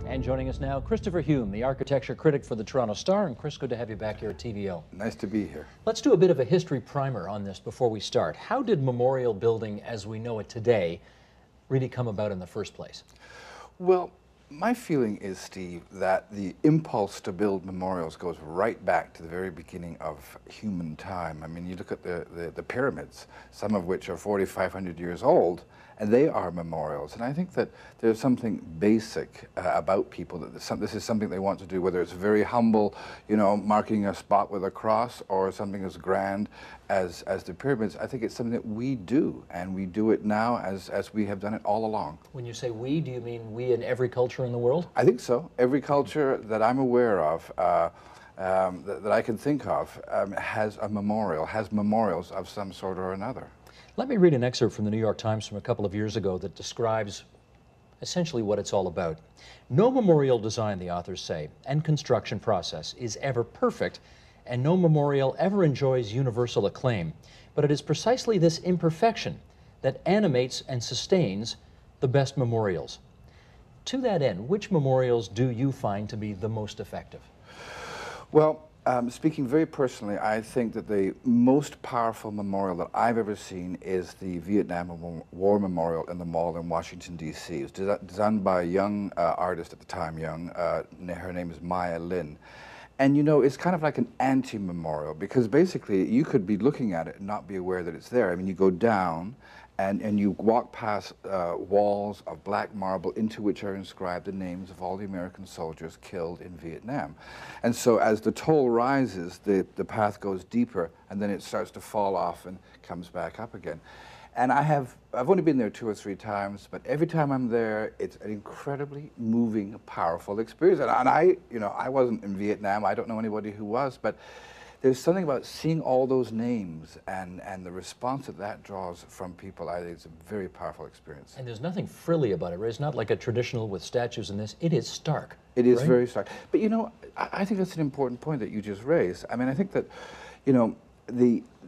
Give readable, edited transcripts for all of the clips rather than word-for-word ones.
And joining us now, Christopher Hume, the architecture critic for the Toronto Star. And Chris, good to have you back here at TVO. Nice to be here. Let's do a bit of a history primer on this before we start. How did memorial building as we know it today really come about in the first place? Well, my feeling is, Steve, that the impulse to build memorials goes right back to the very beginning of human time. I mean, you look at the pyramids, some of which are 4,500 years old, and they are memorials. And I think that there's something basic about people, that this is something they want to do, whether it's very humble, you know, marking a spot with a cross, or something as grand as the pyramids. I think it's something that we do, and we do it now as we have done it all along. When you say we, do you mean we in every culture in the world? I think so. Every culture that I'm aware of, that I can think of, has a memorial, has memorials of some sort or another. Let me read an excerpt from the New York Times from a couple of years ago that describes essentially what it's all about. No memorial design, the authors say, and construction process is ever perfect, and no memorial ever enjoys universal acclaim. But it is precisely this imperfection that animates and sustains the best memorials. To that end, which memorials do you find to be the most effective? Well, speaking very personally, I think that the most powerful memorial that I've ever seen is the Vietnam War Memorial in the Mall in Washington, D.C. It was designed by a young artist at the time, her name is Maya Lin. And you know, it's kind of like an anti-memorial, because basically you could be looking at it and not be aware that it's there. I mean, you go down and you walk past walls of black marble into which are inscribed the names of all the American soldiers killed in Vietnam. And so as the toll rises, the path goes deeper, and then it starts to fall off and comes back up again. And I've only been there 2 or 3 times, but every time I'm there, it's an incredibly moving, powerful experience. And I wasn't in Vietnam. I don't know anybody who was, but there's something about seeing all those names and the response that draws from people. I think it's a very powerful experience. And there's nothing frilly about it, right? It's not like a traditional with statues in this. It is stark. It is right? very stark. But you know, I think that's an important point that you just raised. I mean, I think that, you know,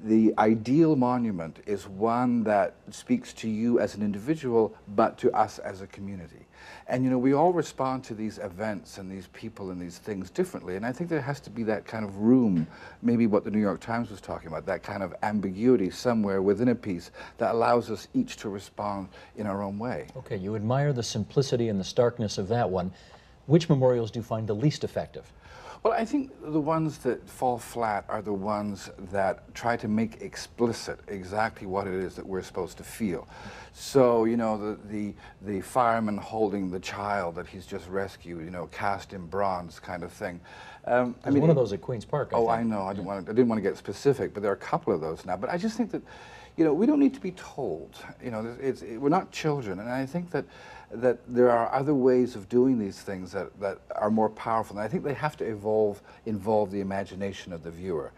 the ideal monument is one that speaks to you as an individual, but to us as a community. And you know, we all respond to these events and these people and these things differently. And I think there has to be that kind of room, maybe what the New York Times was talking about, that kind of ambiguity somewhere within a piece that allows us each to respond in our own way. Okay, you admire the simplicity and the starkness of that one. Which memorials do you find the least effective? Well, I think the ones that fall flat are the ones that try to make explicit exactly what it is that we're supposed to feel. So, you know, the fireman holding the child that he's just rescued, you know, cast in bronze kind of thing. I mean, one of those at Queen's Park, I think. I know. I didn't want to get specific, but there are a couple of those now. But I just think that, you know, we don't need to be told. You know, we're not children, and I think that there are other ways of doing these things that are more powerful. And I think they have to involve the imagination of the viewer.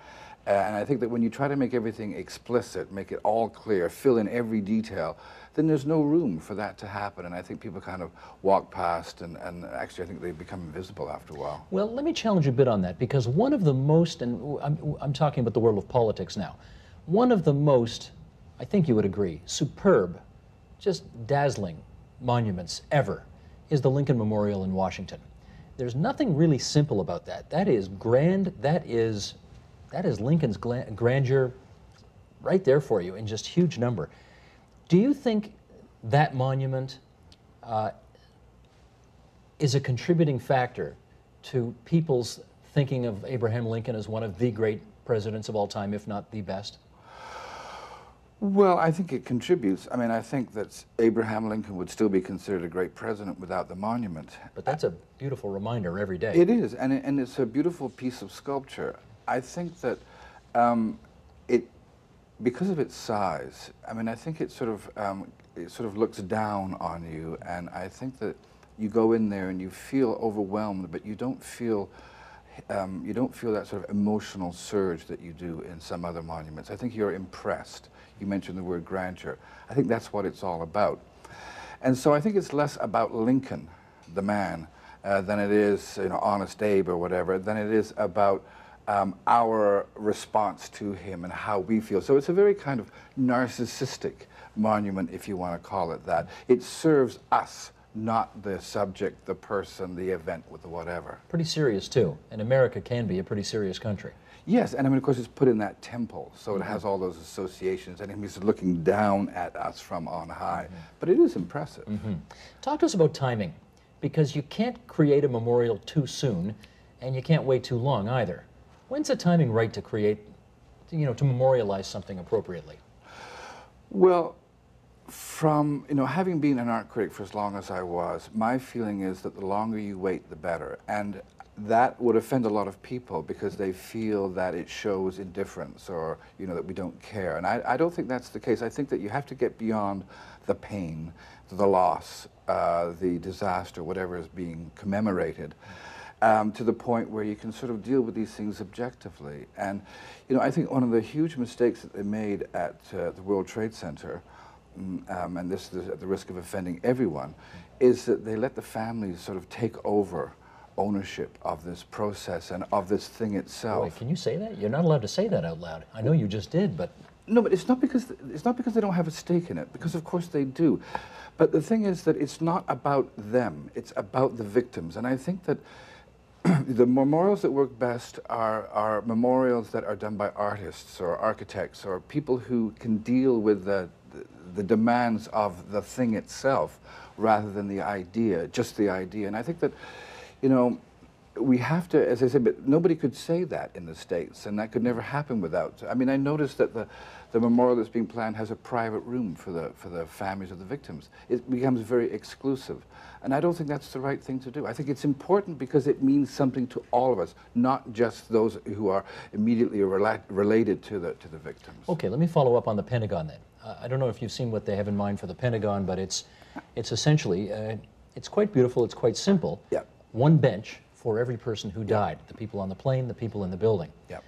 And I think that when you try to make everything explicit, make it all clear, fill in every detail, then there's no room for that to happen. And I think people kind of walk past, and actually I think they become invisible after a while. Well, let me challenge you a bit on that, because one of the most, and I'm talking about the world of politics now, one of the most, I think you would agree, superb, just dazzling monuments ever is the Lincoln Memorial in Washington. There's nothing really simple about that. That is grand, that is Lincoln's grandeur right there for you in just huge number. Do you think that monument is a contributing factor to people's thinking of Abraham Lincoln as one of the great presidents of all time, if not the best? Well, I think it contributes. I mean, I think that Abraham Lincoln would still be considered a great president without the monument. But that's a beautiful reminder every day. It is, and it's a beautiful piece of sculpture. I think that because of its size, I mean, I think it sort of looks down on you, and I think that you go in there and you feel overwhelmed, but you don't feel that sort of emotional surge that you do in some other monuments. I think you're impressed. You mentioned the word grandeur. I think that's what it's all about. And so I think it's less about Lincoln, the man, than it is, you know, Honest Abe or whatever, than it is about our response to him and how we feel. So it's a very kind of narcissistic monument, if you want to call it that. It serves us not the subject, the person, the event, with the whatever. Pretty serious, too. And America can be a pretty serious country. Yes, and I mean, of course, it's put in that temple, so it has all those associations, and he's looking down at us from on high. But it is impressive. Talk to us about timing, because you can't create a memorial too soon, and you can't wait too long either. When's the timing right to create, you know, to memorialize something appropriately? Well, from, you know, having been an art critic for as long as I was, my feeling is that the longer you wait, the better. And that would offend a lot of people because they feel that it shows indifference or, you know, that we don't care. And I don't think that's the case. I think that you have to get beyond the pain, the loss, the disaster, whatever is being commemorated, to the point where you can sort of deal with these things objectively. And, you know, I think one of the huge mistakes that they made at the World Trade Center, and this is at the risk of offending everyone, is that they let the families sort of take over ownership of this process and of this thing itself. Wait, can you say that? You're not allowed to say that out loud. I know you just did, but... No, but it's not because they don't have a stake in it, because of course they do. But the thing is that it's not about them, it's about the victims. And I think that the memorials that work best are memorials that are done by artists or architects or people who can deal with the demands of the thing itself rather than the idea, just the idea. And I think that, you know, we have to, as I said, but nobody could say that in the States, and that could never happen without. I mean, I noticed that the memorial that's being planned has a private room for the families of the victims. It becomes very exclusive, and I don't think that's the right thing to do. I think it's important because it means something to all of us, not just those who are immediately related to the victims. Okay, let me follow up on the Pentagon then. I don't know if you've seen what they have in mind for the Pentagon, but it's essentially, it's quite beautiful, it's quite simple. Yeah. One bench for every person who died, the people on the plane, the people in the building. Yeah.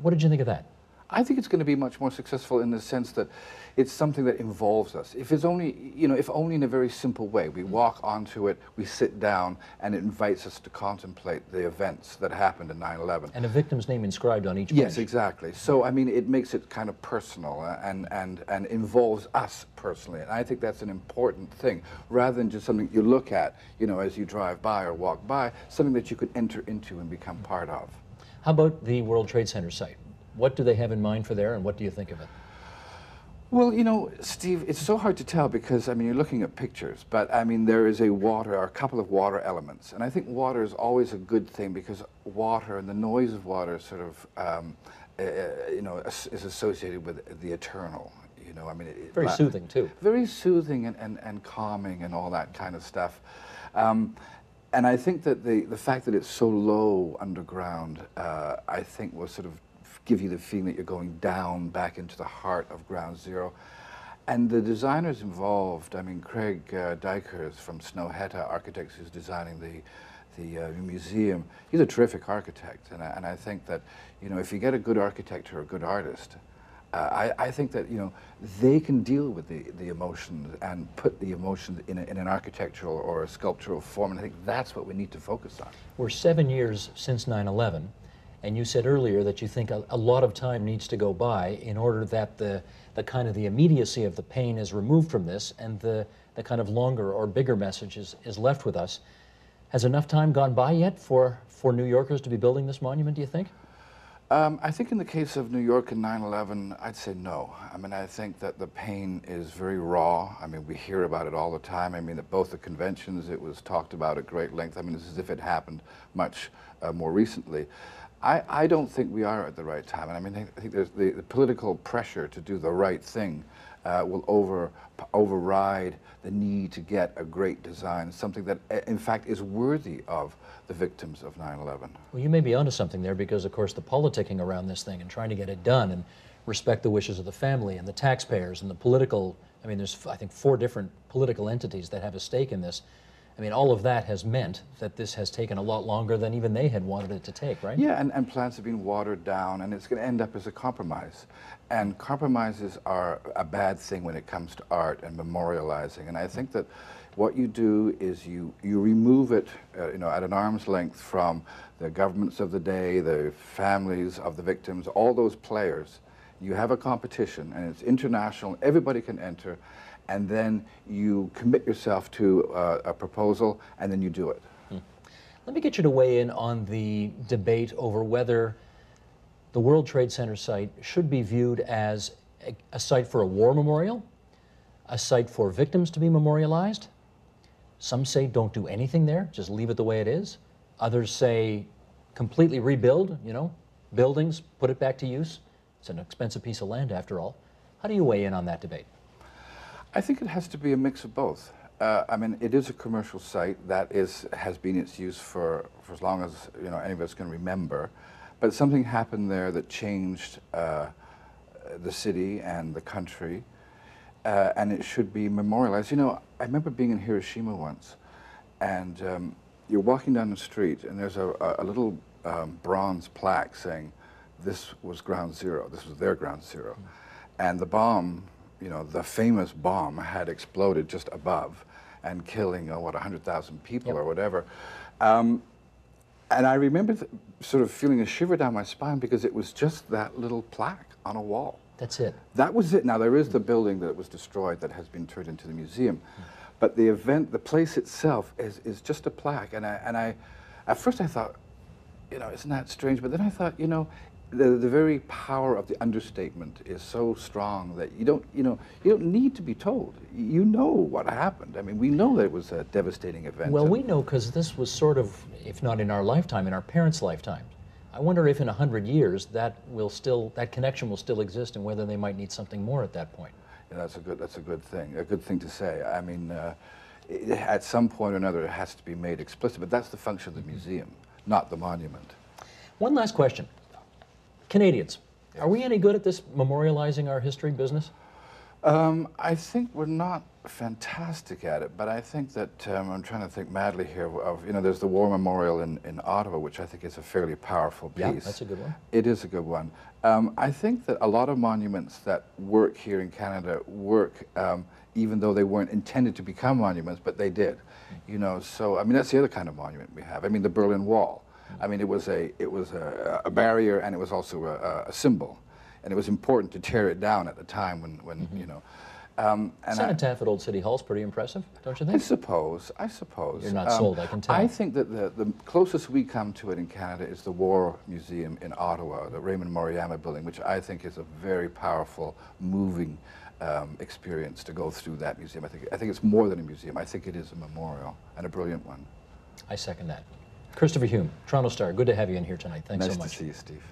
What did you think of that? I think it's going to be much more successful in the sense that it's something that involves us. If it's only, you know, if only in a very simple way, we walk onto it, we sit down, and it invites us to contemplate the events that happened in 9/11. And a victim's name inscribed on each bench. Yes, exactly. So, I mean, it makes it kind of personal and involves us personally. And I think that's an important thing, rather than just something you look at, you know, as you drive by or walk by, something that you could enter into and become part of. How about the World Trade Center site? What do they have in mind for there, and what do you think of it? Well, you know, Steve, it's so hard to tell because, I mean, you're looking at pictures, but, I mean, there is a couple of water elements. And I think water is always a good thing because water and the noise of water sort of, you know, is associated with the eternal. You know, I mean, very soothing, too. Very soothing and calming and all that kind of stuff. And I think that the fact that it's so low underground, I think will sort of give you the feeling that you're going down back into the heart of ground zero. And the designers involved, I mean, Craig Dykers from Snøhetta Architects, who's designing the museum, he's a terrific architect. And I think that, you know, if you get a good architect or a good artist, I think that, you know, they can deal with the emotions and put the emotions in an architectural or a sculptural form. And I think that's what we need to focus on. We're 7 years since 9/11. And you said earlier that you think a lot of time needs to go by in order that the kind of the immediacy of the pain is removed from this and the kind of longer or bigger message is left with us. Has enough time gone by yet for New Yorkers to be building this monument, do you think? I think in the case of New York and 9/11, I'd say no. I mean, I think that the pain is very raw. I mean, we hear about it all the time. I mean, at both the conventions, it was talked about at great length. I mean, it's as if it happened much more recently. I don't think we are at the right time. And I mean, I think there's the political pressure to do the right thing will override the need to get a great design, something that, in fact, is worthy of the victims of 9/11. Well, you may be onto something there because, of course, the politicking around this thing and trying to get it done and respect the wishes of the family and the taxpayers and the political, I mean, there's, I think, 4 different political entities that have a stake in this. I mean, all of that has meant that this has taken a lot longer than even they had wanted it to take, right? Yeah, and plans have been watered down, and it's going to end up as a compromise. And compromises are a bad thing when it comes to art and memorializing. And I think that what you do is you remove it, you know, at an arm's length from the governments of the day, the families of the victims, all those players. You have a competition, and it's international. Everybody can enter. and then you commit yourself to a proposal, and then you do it. Let me get you to weigh in on the debate over whether the World Trade Center site should be viewed as a site for a war memorial, a site for victims to be memorialized. Some say don't do anything there, just leave it the way it is. Others say completely rebuild, you know, buildings, put it back to use. It's an expensive piece of land after all. How do you weigh in on that debate? I think it has to be a mix of both. I mean, it is a commercial site that has been its use for as long as any of us can remember. But something happened there that changed the city and the country, and it should be memorialized. You know, I remember being in Hiroshima once, and you're walking down the street, and there's a little bronze plaque saying, "This was ground zero. This was their ground zero," and the bomb. The famous bomb had exploded just above and killing, 100,000 people or whatever. And I remember sort of feeling a shiver down my spine because it was just that little plaque on a wall. That's it. That was it. Now, there is the building that was destroyed that has been turned into the museum. But the event, the place itself is just a plaque. And I at first I thought, isn't that strange? But then I thought, the very power of the understatement is so strong that you don't need to be told. You know what happened. I mean, we know that it was a devastating event. Well, we know because this was sort of, if not in our lifetime, in our parents' lifetime. I wonder if in 100 years that connection will still exist, and whether they might need something more at that point. Yeah, that's a good thing to say. I mean, at some point or another, it has to be made explicit. But that's the function of the museum, not the monument. One last question. Canadians, are we any good at this memorializing our history business? I think we're not fantastic at it, but I think that, I'm trying to think madly here of, there's the War Memorial in Ottawa, which I think is a fairly powerful piece. Yeah, that's a good one. It is a good one. I think that a lot of monuments that work here in Canada work even though they weren't intended to become monuments, but they did. So, I mean, that's the other kind of monument we have. I mean, the Berlin Wall. I mean, it was a barrier, and it was also a symbol, and it was important to tear it down at the time when Cenotaph at Old City Hall is pretty impressive, don't you think? I suppose. You're not sold, I can tell. I think that the closest we come to it in Canada is the War Museum in Ottawa, the Raymond Moriyama building, which I think is a very powerful, moving experience to go through that museum. I think it's more than a museum. I think it is a memorial, and a brilliant one. I second that. Christopher Hume, Toronto Star, good to have you in here tonight. Thanks so much. Nice to see you, Steve.